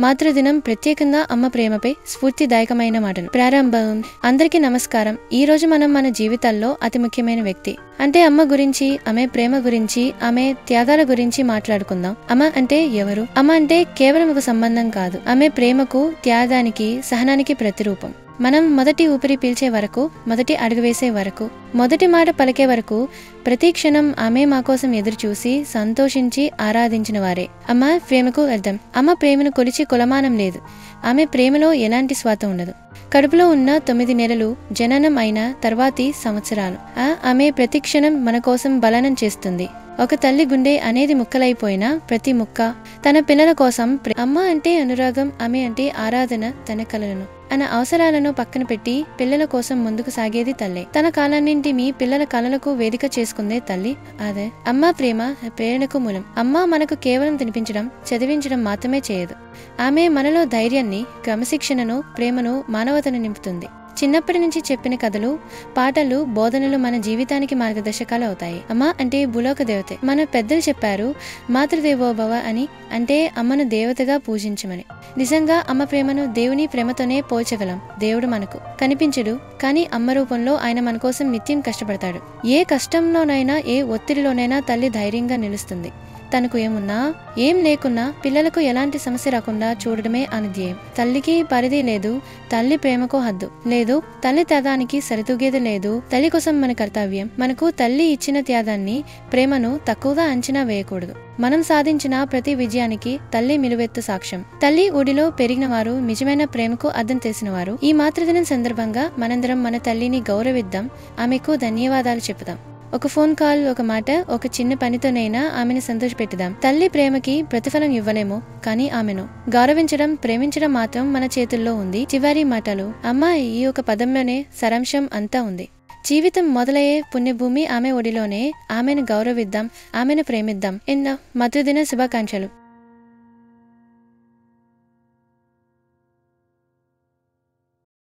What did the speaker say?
మాతృదినం ప్రత్యేకంగా అమ్మ ప్రేమపై స్ఫూర్తిదాయకమైన మాటలు. ప్రారంభం. అందరికీ నమస్కారం. ఈ రోజు మనం మన జీవితాల్లో అతి ముఖ్యమైన వ్యక్తి అంటే అమ్మ గురించి, ఆమె ప్రేమ గురించి, ఆమె త్యాగాల గురించి మాట్లాడుకుందాం. అమ్మ అంటే ఎవరు? అమ్మ అంటే కేవలం ఒక సంబంధం కాదు. ఆమె ప్రేమకు, త్యాగానికి, సహనానికి ప్రతిరూపం. మనం మొదటి ఊపిరి పీల్చే వరకు, మొదటి అడుగు వేసే వరకు, మొదటి మాట పలికే వరకు ప్రతి క్షణం ఆమె మా కోసం ఎదురు చూసి సంతోషించి ఆరాధించిన వారే అమ్మ ప్రేమకు అర్థం. అమ్మ ప్రేమను కొలిచి కొలమానం లేదు. ఆమె ప్రేమలో ఎలాంటి స్వార్థం ఉండదు. కడుపులో ఉన్న 9 నెలలు, జననం అయిన తర్వాతి సంవత్సరాలు ఆమె ప్రతి క్షణం మన కోసం బలనం చేస్తుంది. ఒక తల్లి గుండె అనేది ముక్కలైపోయినా ప్రతి ముక్క తన పిల్లల కోసం. అమ్మ అంటే అనురాగం, ఆమె అంటే ఆరాధన. తన కలలను, తన అవసరాలను పక్కన పెట్టి పిల్లల కోసం ముందుకు సాగేది తల్లే. తన కాలాన్నింటి మీ పిల్లల కలలకు వేదిక చేసుకుందే తల్లి. అదే అమ్మ ప్రేమ, ప్రేరణకు మూలం. అమ్మ మనకు కేవలం తినిపించడం, చదివించడం మాత్రమే చేయదు. ఆమె మనలో ధైర్యాన్ని, క్రమశిక్షణను, ప్రేమను, మానవతను నింపుతుంది. చిన్నప్పటి నుంచి చెప్పిన కథలు, పాటలు, బోధనలు మన జీవితానికి మార్గదర్శకాలు అవుతాయి. అమ్మ అంటే భూలోక దేవతే. మన పెద్దలు చెప్పారు, మాతృదేవోభవ అని, అంటే అమ్మను దేవతగా పూజించమని. నిజంగా అమ్మ ప్రేమను దేవుని ప్రేమతోనే పోల్చగలం. దేవుడు మనకు కనిపించడు, కానీ అమ్మ రూపంలో ఆయన మన కోసం నిత్యం కష్టపడతాడు. ఏ కష్టంలోనైనా, ఏ ఒత్తిడిలోనైనా తల్లి ధైర్యంగా నిలుస్తుంది. తనకు ఏమున్నా, ఏం లేకున్నా పిల్లలకు ఎలాంటి సమస్య రాకుండా చూడడమే ఆమె ధ్యేయం. తల్లికి పరిధి లేదు, తల్లి ప్రేమకు హద్దు లేదు, తల్లి త్యాగానికి సరితూగేది లేదు. తల్లి కోసం మన కర్తవ్యం. మనకు తల్లి ఇచ్చిన త్యాగాన్ని, ప్రేమను తక్కువగా అంచనా వేయకూడదు. మనం సాధించిన ప్రతి విజయానికి తల్లి నిలువెత్తు సాక్ష్యం. తల్లి ఊడిలో పెరిగిన వారు నిజమైన ప్రేమకు అర్థం తెలిసిన వారు. ఈ మాతృదినం సందర్భంగా మనందరం మన తల్లిని గౌరవిద్దాం, ఆమెకు ధన్యవాదాలు చెప్పుదాం. ఒక ఫోన్ కాల్, ఒక మాట, ఒక చిన్న పనితోనైనా ఆమెను సంతోషపెట్టుదాం. తల్లి ప్రేమకి ప్రతిఫలం ఇవ్వలేము, కానీ ఆమెను గౌరవించడం, ప్రేమించడం మాత్రం మన చేతుల్లో ఉంది. చివరి మాటలు. అమ్మ ఈ ఒక పదంలోనే సారాంశం అంతా ఉంది. జీవితం మొదలయ్యే పుణ్యభూమి ఆమె ఒడిలోనే. ఆమెను గౌరవిద్దాం, ఆమెను ప్రేమిద్దాం. ఎన్నో మాతృదిన శుభాకాంక్షలు.